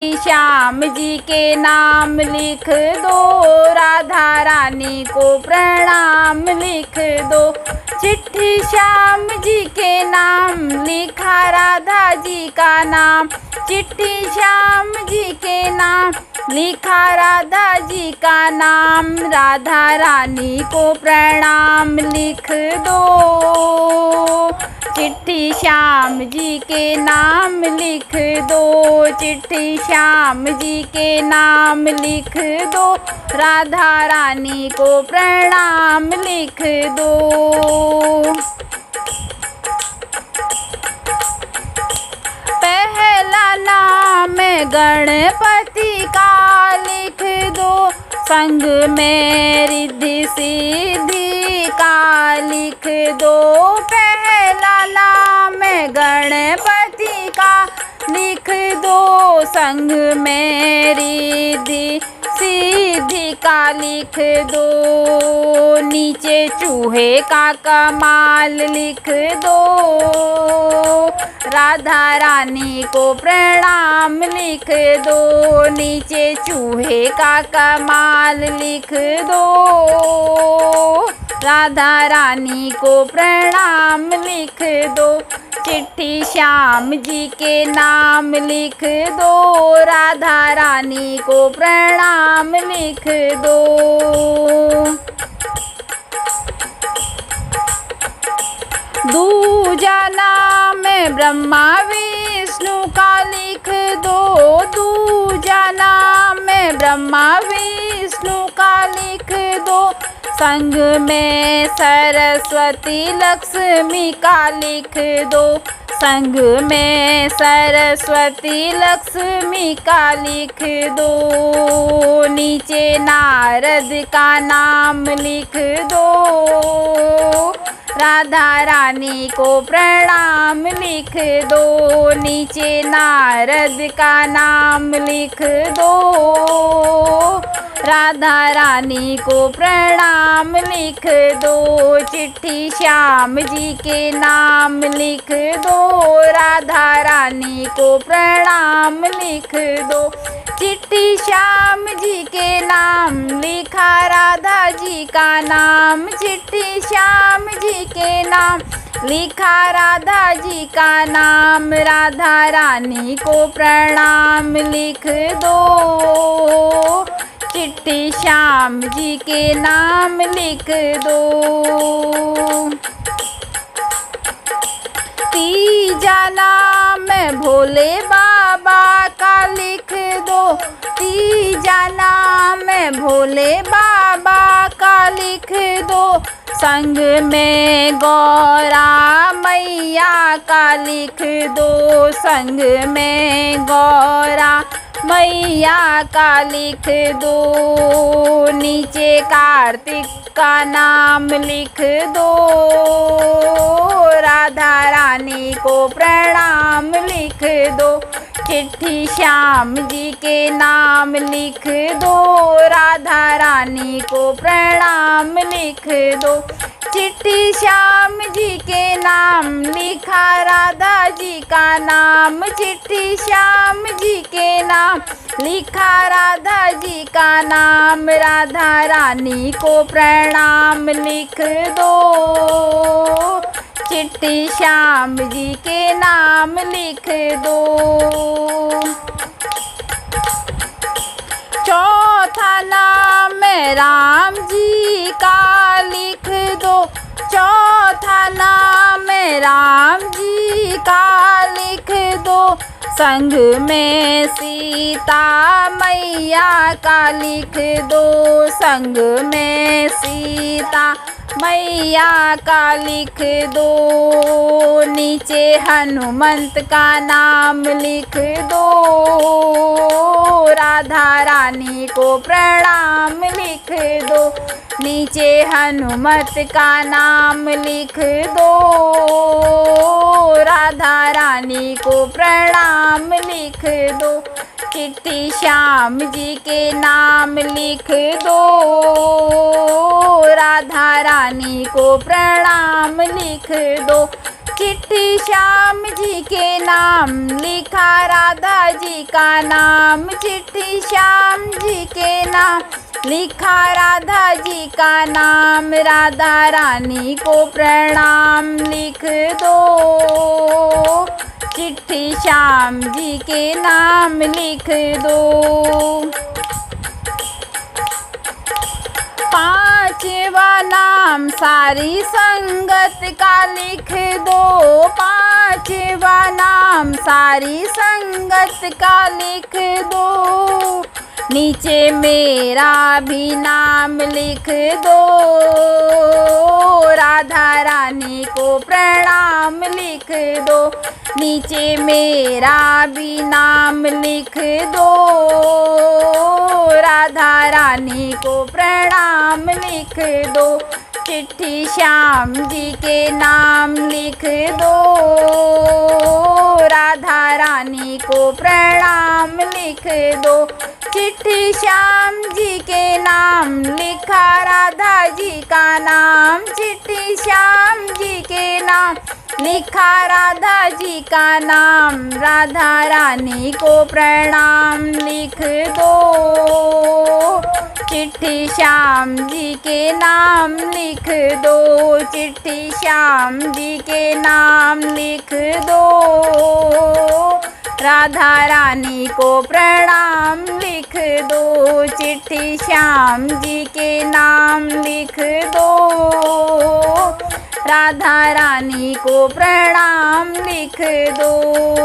श्याम जी के नाम लिख दो, राधा रानी को प्रणाम लिख दो। चिट्ठी श्याम जी के नाम लिखा राधा जी का नाम, चिट्ठी श्याम जी के नाम लिखा राधा जी का नाम। राधा रानी को प्रणाम लिख दो, चिट्ठी श्याम जी के नाम लिख दो, चिट्ठी श्याम जी के नाम लिख दो। राधा रानी को प्रणाम लिख दो। पहला नाम गणपति का लिख दो, संग में रिद्धि सिद्धि का लिख दो। पहला नाम गणपति का लिख दो, संग में रिद्धि सिद्धि का लिख दो। नीचे चूहे का कमाल लिख दो, राधा रानी को प्रणाम लिख दो। नीचे चूहे का कमाल लिख दो, राधा रानी को प्रणाम लिख दो। चिट्ठी श्याम जी के नाम लिख दो, राधा रानी को प्रणाम लिख दो। दूजा नाम ब्रह्मा विष्णु का लिख दो, दूजा नाम ब्रह्मा विष्णु का लिख दो। संग में सरस्वती लक्ष्मी का लिख दो, संग में सरस्वती लक्ष्मी का लिख दो। नीचे नारद का नाम लिख दो, राधा रानी को प्रणाम लिख दो। नीचे नारद का नाम लिख दो, राधा रानी को प्रणाम लिख दो। चिट्ठी श्याम जी के नाम लिख दो, राधा रानी को प्रणाम लिख दो। चिट्ठी श्याम जी के नाम लिखा राधा जी का नाम, चिट्ठी श्याम जी के नाम लिखा राधा जी का नाम। राधा रानी को प्रणाम लिख दो, चिट्ठी श्याम जी के नाम लिख दो। तीजा नाम भोले बाबा का लिख दो, तीजा नाम भोले बाबा का लिख दो। संग में गौरा मैया का लिख दो, संग में गौरा मैया का लिख दो। नीचे कार्तिक का नाम लिख दो, राधा रानी को प्रणाम लिख दो। चिट्ठी श्याम जी के नाम लिख दो, राधा रानी को प्रणाम लिख दो। चिट्ठी श्याम जी के नाम लिखा राधा जी का नाम, चिट्ठी श्याम जी के नाम लिखा राधा जी का नाम। राधा रानी को प्रणाम लिख दो, चिट्ठी श्याम जी के नाम लिख दो। चौथा नाम राम जी का लिख दो, चौथा नाम राम जी का लिख दो। संग में सीता मैया का लिख दो, संग में सीता मैया का लिख दो। नीचे हनुमंत का नाम लिख दो, राधा रानी को प्रणाम लिख दो। नीचे हनुमत का नाम लिख दो, राधा रानी को प्रणाम लिख दो। चिट्ठी श्याम जी के नाम लिख दो, राधा रानी को प्रणाम लिख दो। चिट्ठी श्याम जी के नाम लिखा राधा जी का नाम। चिट्ठी श्याम जी के नाम लिखा राधा जी का नाम। राधा रानी को प्रणाम लिख दो। चिट्ठी श्याम जी के नाम लिख दो। पांचवा नाम सारी संगत का लिख दो। पांचवा नाम सारी संगत का लिख दो। नीचे मेरा भी नाम लिख दो। राधा रानी को प्रणाम लिख दो। नीचे मेरा भी नाम लिख दो। राधा रानी को प्रणाम लिख दो। चिट्ठी श्याम जी के नाम लिख दो। राधा रानी को प्रणाम लिख दो। चिट्ठी श्याम जी के नाम लिखा राधा जी का नाम। चिट्ठी श्याम जी के नाम लिखा राधा जी का नाम। राधा रानी को प्रणाम लिख दो। चिट्ठी श्याम जी के नाम लिख दो। चिट्ठी श्याम जी के नाम लिख दो। राधा रानी को प्रणाम लिख दो। चिट्ठी श्याम जी के नाम लिख दो। राधा रानी को प्रणाम लिख दो।